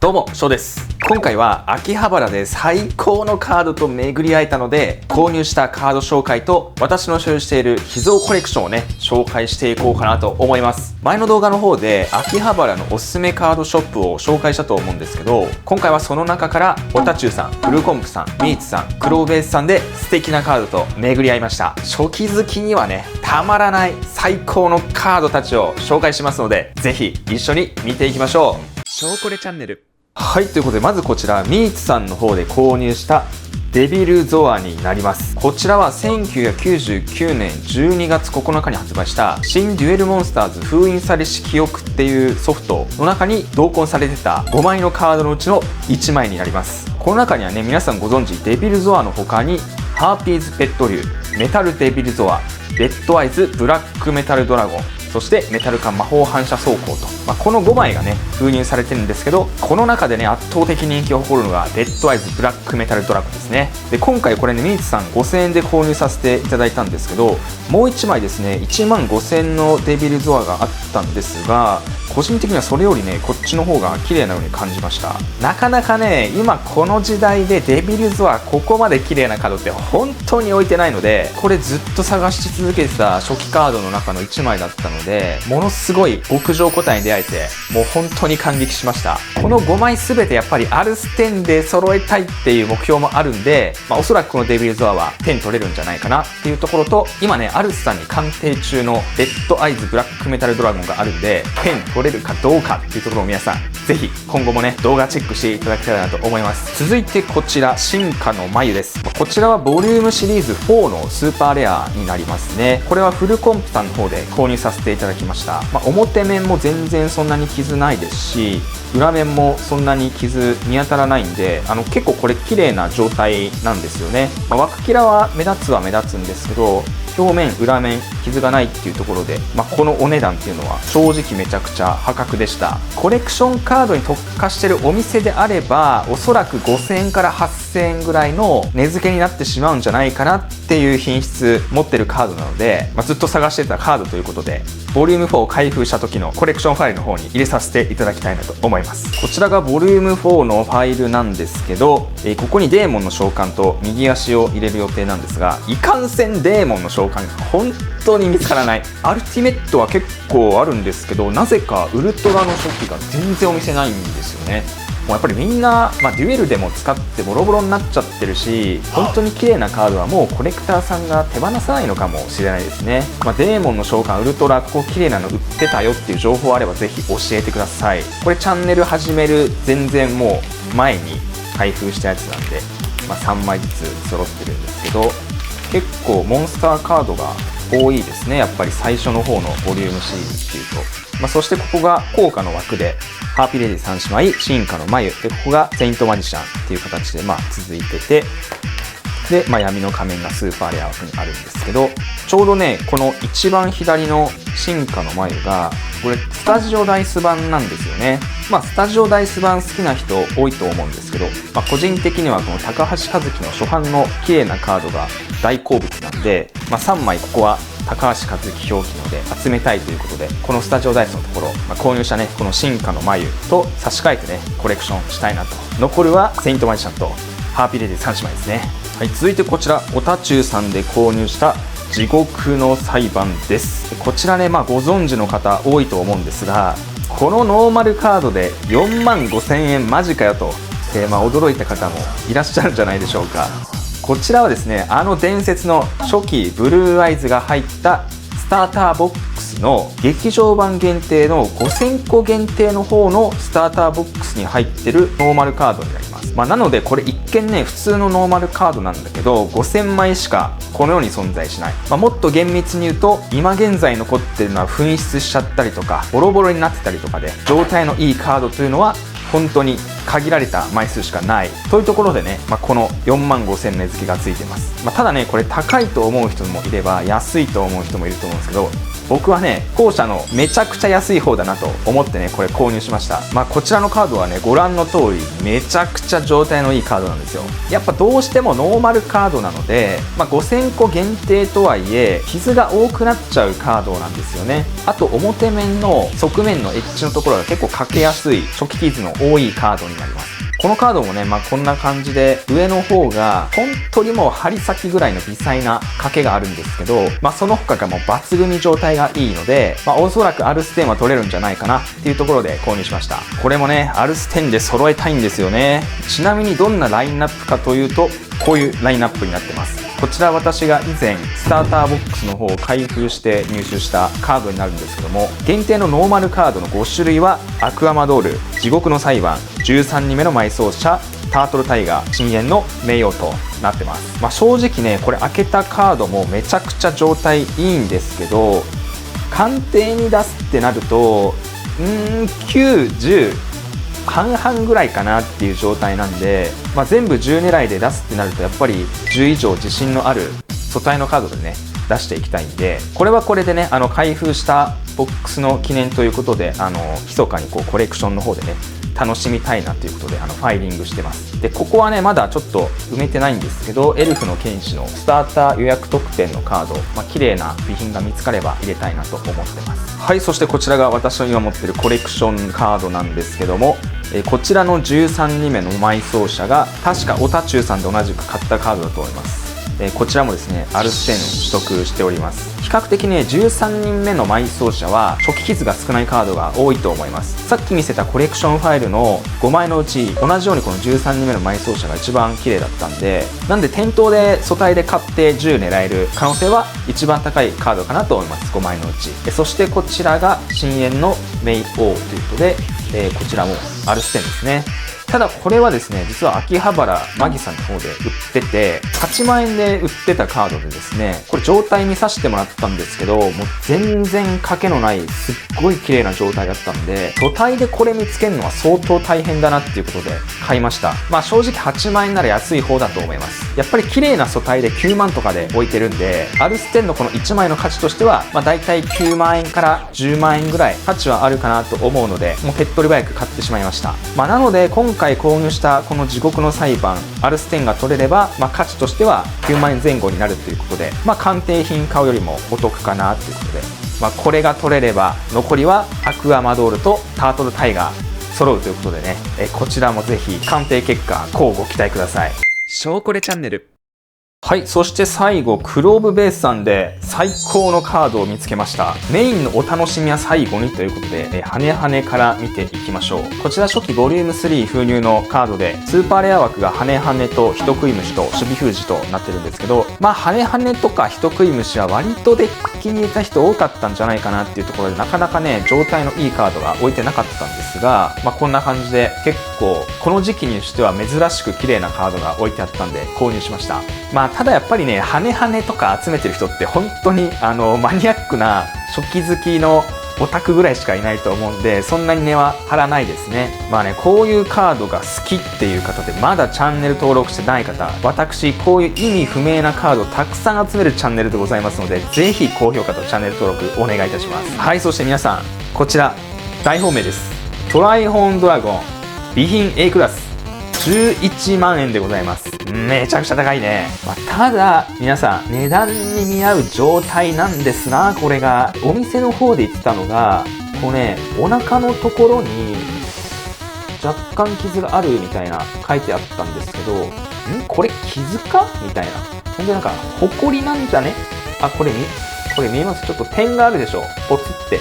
どうも、翔です。今回は秋葉原で最高のカードと巡り会えたので、購入したカード紹介と私の所有している秘蔵コレクションをね、紹介していこうかなと思います。前の動画の方で秋葉原のおすすめカードショップを紹介したと思うんですけど、今回はその中からオタチューさん、フルコンプさん、ミーツさん、クローベースさんで素敵なカードと巡り合いました。初期好きにはね、たまらない最高のカードたちを紹介しますので、ぜひ一緒に見ていきましょう。ショーコレチャンネル。はい、ということでまずこちらミーツさんの方で購入したデビルゾアになります。こちらは1999年12月9日に発売した新デュエルモンスターズ封印されし記憶っていうソフトの中に同梱されてた5枚のカードのうちの1枚になります。この中にはね、皆さんご存知デビルゾアの他にハーピーズペット竜、メタルデビルゾア、レッドアイズブラックメタルドラゴン、そしてメタル化魔法反射装甲と、この5枚がね封入されてるんですけど、この中でね圧倒的人気を誇るのがレッドアイズブラックメタルドラゴンですね。で今回これねミーツさん5000円で購入させていただいたんですけど、もう1枚ですね1万5000円のデビルゾアがあったんですが、個人的にはそれよりねこっちの方が綺麗なように感じました。なかなかね今この時代でデビルゾアここまで綺麗なカードって本当に置いてないので、これずっと探し続けてた初期カードの中の1枚だったので、ものすごい極上個体に出会えてもう本当に感激しました。この5枚全てやっぱりアルス10で揃えたいっていう目標もあるんで、おそらくこのデビルゾアは10取れるんじゃないかなっていうところと、今ねアルスさんに鑑定中のレッドアイズブラックメタルドラゴンがあるんで、10取れるかどうかっていうところを皆さんぜひ今後もね動画チェックしていただきたいなと思います。続いてこちら進化の眉です。こちらはボリュームシリーズ4のスーパーレアになりますね。これはフルコンプさんの方で購入させていただきました。表面も全然そんなに傷ないですし、裏面もそんなに傷見当たらないんで、結構これ綺麗な状態なんですよね。枠キラは目立つは目立つんですけど、表面裏面傷がないっていうところで、このお値段っていうのは正直めちゃくちゃ破格でした。コレクションカードに特化してるお店であればおそらく5000円から8000円ぐらいの値付けになってしまうんじゃないかなっていう品質持ってるカードなので、ずっと探してたカードということでボリューム4を開封した時のコレクションファイルの方に入れさせていただきたいなと思います。こちらがボリューム4のファイルなんですけど、ここにデーモンの召喚と右足を入れる予定なんですが、いかんせんデーモンの召喚が本当に見つからない。アルティメットは結構あるんですけど、なぜかウルトラの初期が全然お店ないんですよね。もうやっぱりみんな、デュエルでも使ってボロボロになっちゃってるし、本当に綺麗なカードはもうコレクターさんが手放さないのかもしれないですね。デーモンの召喚ウルトラここ綺麗なの売ってたよっていう情報あればぜひ教えてください。これチャンネル始める全然もう前に開封したやつなんで、3枚ずつ揃ってるんですけど、結構モンスターカードが多いですね。やっぱり最初の方のボリュームシリーズっていうと、そしてここが効果の枠でハーピーレディ3姉妹、進化の眉で、ここがセイントマジシャンっていう形で続いてて、で、闇の仮面がスーパーレア枠にあるんですけど、ちょうどねこの一番左の進化の眉がこれスタジオダイス版なんですよね。スタジオダイス版好きな人多いと思うんですけど、個人的にはこの高橋和樹の初版の綺麗なカードが大好物なんで、3枚ここは高橋和樹表記ので集めたいということで、このスタジオダイスのところ、購入したねこの進化の眉と差し替えてねコレクションしたいなと。残るはセイントマジシャンとハーピーレディ3姉妹ですね。はい、続いてこちらオタチューさんで購入した地獄の裁判です。こちらね、ご存知の方多いと思うんですが、このノーマルカードで4万5000円マジかよと、驚いた方もいらっしゃるんじゃないでしょうか。こちらはですね、伝説の初期ブルーアイズが入ったスターターボックスの劇場版限定の5000個限定の方のスターターボックスに入ってるノーマルカードになります。なのでこれ一見ね普通のノーマルカードなんだけど、5000枚しかこの世に存在しない。もっと厳密に言うと今現在残ってるのは紛失しちゃったりとかボロボロになってたりとかで、状態のいいカードというのは本当に限られた枚数しかないというところでね、この4万5000値付けがついてます。ただねこれ高いと思う人もいれば安いと思う人もいると思うんですけど、僕はね後者のめちゃくちゃ安い方だなと思ってねこれ購入しました。こちらのカードはねご覧の通りめちゃくちゃ状態のいいカードなんですよ。やっぱどうしてもノーマルカードなので、5000個限定とはいえ傷が多くなっちゃうカードなんですよね。あと表面の側面のエッジのところが結構かけやすい初期傷の多いカードになります。このカードもね、こんな感じで上の方が本当にもう針先ぐらいの微細な賭けがあるんですけど、その他がもう抜群に状態がいいので、おそらくアルス10は取れるんじゃないかなっていうところで購入しました。これもねアルス10で揃えたいんですよね。ちなみにどんなラインナップかというとこういうラインナップになってます。こちら私が以前スターターボックスの方を開封して入手したカードになるんですけども、限定のノーマルカードの5種類はアクアマドール、地獄の裁判、13人目の埋葬者、タートルタイガー、深淵の名誉となってます。正直ねこれ開けたカードもめちゃくちゃ状態いいんですけど、鑑定に出すってなると9、10半々ぐらいかなっていう状態なんで、全部10狙いで出すってなるとやっぱり10以上自信のある素体のカードでね出していきたいんで、これはこれでね開封したボックスの記念ということで密かにコレクションの方でね楽しみたいなということでファイリングしてます。でここはねまだちょっと埋めてないんですけど、エルフの剣士のスターター予約特典のカード、綺麗な備品が見つかれば入れたいなと思ってます。はい、そしてこちらが私の今持ってるコレクションカードなんですけども、こちらの13人目の埋葬者が確かオタチューさんで同じく買ったカードだと思います。こちらもですねアルス10を取得しております。比較的ね13人目の埋葬者は初期傷が少ないカードが多いと思います。さっき見せたコレクションファイルの5枚のうち同じようにこの13人目の埋葬者が一番綺麗だったんで、なんで店頭で素体で買って10狙える可能性は一番高いカードかなと思います。5枚のうち。そしてこちらが深淵の名王ということで、こちらもアルス10ですね。ただこれはですね実は秋葉原マギさんの方で売ってて8万円で売ってたカードでですね、これ状態見させてもらったんですけどもう全然賭けのないすっごい綺麗な状態だったんで、素体でこれ見つけるのは相当大変だなっていうことで買いました。正直8万円なら安い方だと思います。やっぱり綺麗な素体で9万とかで置いてるんで、アルス10のこの1枚の価値としてはだいたい9万円から10万円ぐらい価値はあるかなと思うので、もう手っ取り早く買ってしまいました。なので今回購入したこの地獄の裁判アルス10が取れれば、価値としては9万円前後になるということで、鑑定品買うよりもお得かなということで、これが取れれば残りはアクアマドールとタートルタイガー揃うということでね、こちらもぜひ鑑定結果乞うご期待ください。小コレチャンネル。はい、そして最後クローブベースさんで最高のカードを見つけました。メインのお楽しみは最後にということで、ハネハネから見ていきましょう。こちら初期ボリューム3封入のカードでスーパーレア枠がハネハネと人食い虫と守備封じとなってるんですけど、ハネハネとか人食い虫は割とデッキに入れた人多かったんじゃないかなっていうところで、なかなかね状態のいいカードが置いてなかったんですが、こんな感じで結構この時期にしては珍しく綺麗なカードが置いてあったんで購入しました。ただやっぱりねハネハネとか集めてる人って本当にマニアックな初期好きのオタクぐらいしかいないと思うんで、そんなに値は張らないですね。こういうカードが好きっていう方でまだチャンネル登録してない方、私こういう意味不明なカードをたくさん集めるチャンネルでございますので、ぜひ高評価とチャンネル登録お願いいたします。はい、そして皆さんこちら大本命です。トライホーンドラゴン備品 A クラス11万円でございます。めちゃくちゃ高いね。ただ皆さん値段に見合う状態なんですが、これがお店の方で言ってたのがこうね、お腹のところに若干傷があるみたいな書いてあったんですけど、これ傷かみたいな。ほんでホコリなんじゃね。これ見えます？ちょっと点があるでしょ、ポツって。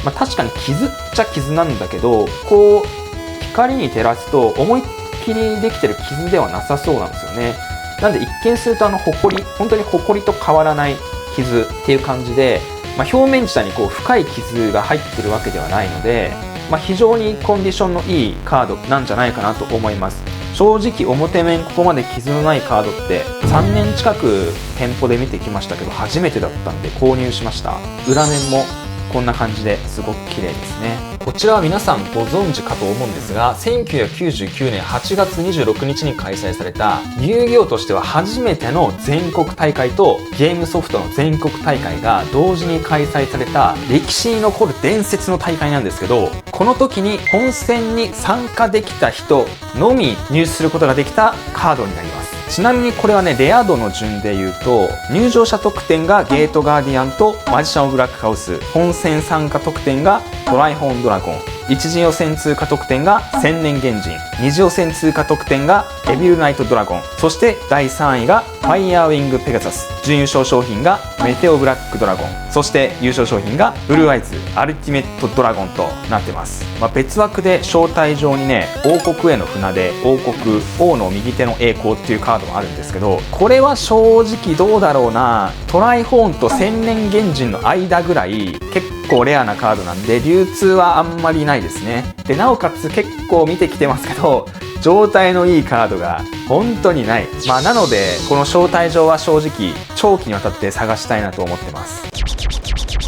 確かに傷っちゃ傷なんだけど、こう光に照らすと思いっきりできてる傷ではなさそうなんですよね。なんで一見するとホコリ、本当にホコリと変わらない傷っていう感じで、表面自体にこう深い傷が入ってるわけではないので、非常にコンディションのいいカードなんじゃないかなと思います。正直表面ここまで傷のないカードって3年近く店舗で見てきましたけど初めてだったんで購入しました。裏面もこんな感じですごく綺麗ですね。こちらは皆さんご存知かと思うんですが、1999年8月26日に開催された遊戯王としては初めての全国大会とゲームソフトの全国大会が同時に開催された歴史に残る伝説の大会なんですけど、この時に本戦に参加できた人のみ入手することができたカードになります。ちなみにこれはね、レア度の順で言うと、入場者特典がゲートガーディアンとマジシャン・オブ・ブラックハウス、本戦参加特典がトライホーンドラゴン、1次予選通過特典が千年原人、2次予選通過特典がエビルナイトドラゴン、そして第3位がファイヤーウィングペガサス、準優勝商品がメテオブラックドラゴン、そして優勝商品がブルーアイズアルティメットドラゴンとなってます。別枠で招待状にね、王国への船出、王国、王の右手の栄光っていうカードもあるんですけど、これは正直どうだろうな、トライホーンと千年原人の間ぐらい結構レアなカードなんで、流通はあんまりないですね。でなおかつ結構見てきてますけど、状態のいいカードが本当にない。なのでこの招待状は正直長期にわたって探したいなと思ってます。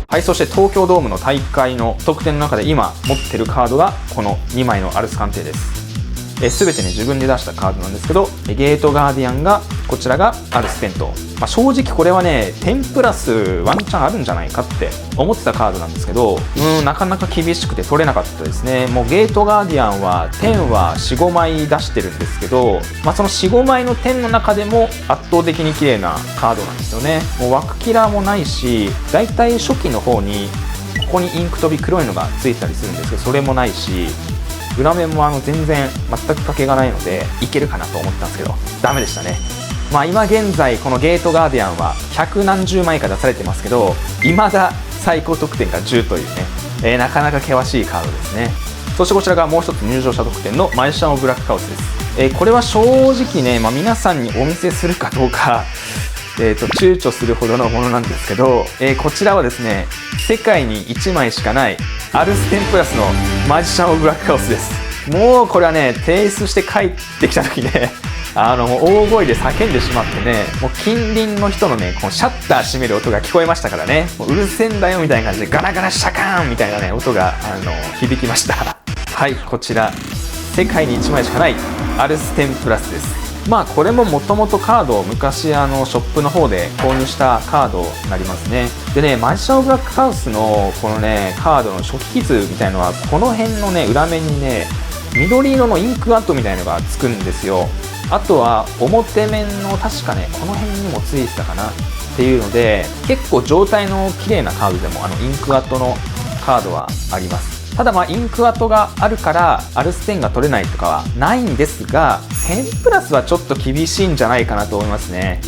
はい、そして東京ドームの大会の特典の中で今持ってるカードがこの2枚のアルス鑑定です。全てね自分で出したカードなんですけど、ゲートガーディアンがこちらがアルステント、正直これはね10プラスワンチャンあるんじゃないかって思ってたカードなんですけど、なかなか厳しくて取れなかったですね。もうゲートガーディアンは10は 4,5 枚出してるんですけど、その 4,5 枚の10の中でも圧倒的に綺麗なカードなんですよね。もう枠キラーもないし、だいたい初期の方にここにインク飛び黒いのがついたりするんですけど、それもないし、裏面も全然全く欠けがないのでいけるかなと思ったんですけどダメでしたね。今現在このゲートガーディアンは百何十枚か出されてますけど、未だ最高得点が10というね、なかなか険しいカードですね。そしてこちらがもう一つ入場者特典のマジシャン・オブ・ブラックハウスです。これは正直ね、皆さんにお見せするかどうか躊躇するほどのものなんですけど、こちらはですね、世界に1枚しかないアルステンプラスのマジシャン・オブ・ブラックハウスです。もうこれはね、提出して帰ってきた時ね大声で叫んでしまってね、もう近隣の人のねこのシャッター閉める音が聞こえましたからね、もううるせえんだよみたいな感じでガラガラシャカーンみたいなね音が響きましたはい、こちら世界に1枚しかないアルステンプラスです。これももともとカードを昔ショップの方で購入したカードになりますね。でね、マジシャン・オブ・ブラックハウスのこのねカードの初期図みたいのはこの辺のね裏面にね緑色のインク跡みたいのがつくんですよ。あとは表面の確かねこの辺にもついてたかなっていうので、結構状態の綺麗なカードでもインク跡のカードはあります。ただインク跡があるからアルステンが取れないとかはないんですが、10プラスはちょっと厳しいんじゃないかなと思いますね。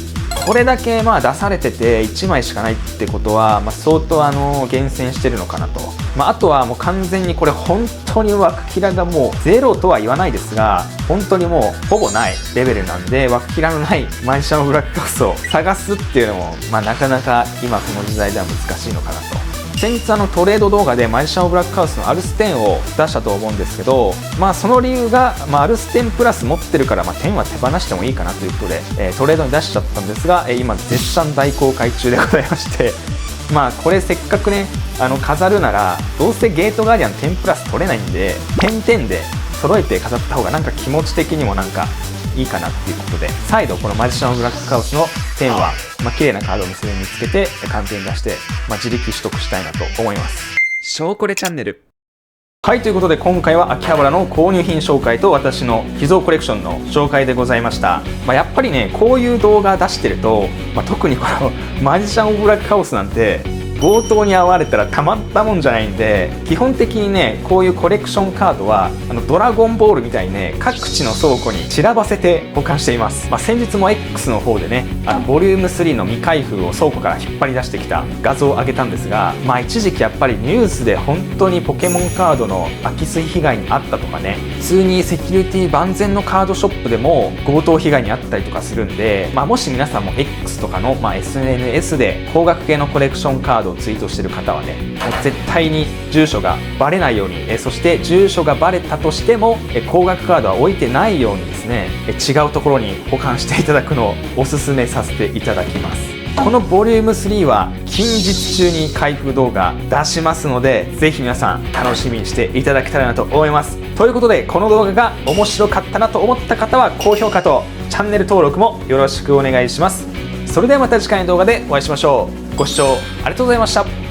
これだけ出されてて1枚しかないってことは、相当厳選してるのかなと。あとはもう完全にこれ本当に枠キラがもうゼロとは言わないですが、本当にもうほぼないレベルなんで、枠キラのないマジシャン・オブ・ブラックハウスを探すっていうのもなかなか今この時代では難しいのかなと。先日トレード動画でマジシャン・オブ・ブラックハウスのアルステンを出したと思うんですけど、その理由が、アルステンプラス持ってるから、10は手放してもいいかなということで、トレードに出しちゃったんですが、今絶賛大公開中でございましてこれせっかくね飾るならどうせゲートガーディアン10プラス取れないんで点々で揃えて飾った方が気持ち的にもいいかなっていうことで、再度このマジシャン・オブ・ブラックハウスの10は綺麗なカードを見つけて鑑定に出して、自力取得したいなと思います。ショーコレチャンネル。はい、ということで今回は秋葉原の購入品紹介と私の秘蔵コレクションの紹介でございました。やっぱりねこういう動画出してると、特にこのマジシャン・オブ・ブラックハウスなんて強盗に遭われたらたまったもんじゃないんで、基本的にねこういうコレクションカードはドラゴンボールみたいにね各地の倉庫に散らばせて保管しています。先日も X の方でねボリューム3の未開封を倉庫から引っ張り出してきた画像を上げたんですが、一時期やっぱりニュースで本当にポケモンカードの空き巣被害にあったとかね、普通にセキュリティ万全のカードショップでも強盗被害にあったりとかするんで、もし皆さんも X とかの、SNS で高額系のコレクションカードをツイートしてる方はね、絶対に住所がバレないように、そして住所がバレたとしても高額カードは置いてないようにですね、違うところに保管していただくのをおすすめさせていただきます。このボリューム3は近日中に開封動画出しますので、ぜひ皆さん楽しみにしていただけたらなと思います。ということで、この動画が面白かったなと思った方は高評価とチャンネル登録もよろしくお願いします。それではまた次回の動画でお会いしましょう。ご視聴ありがとうございました。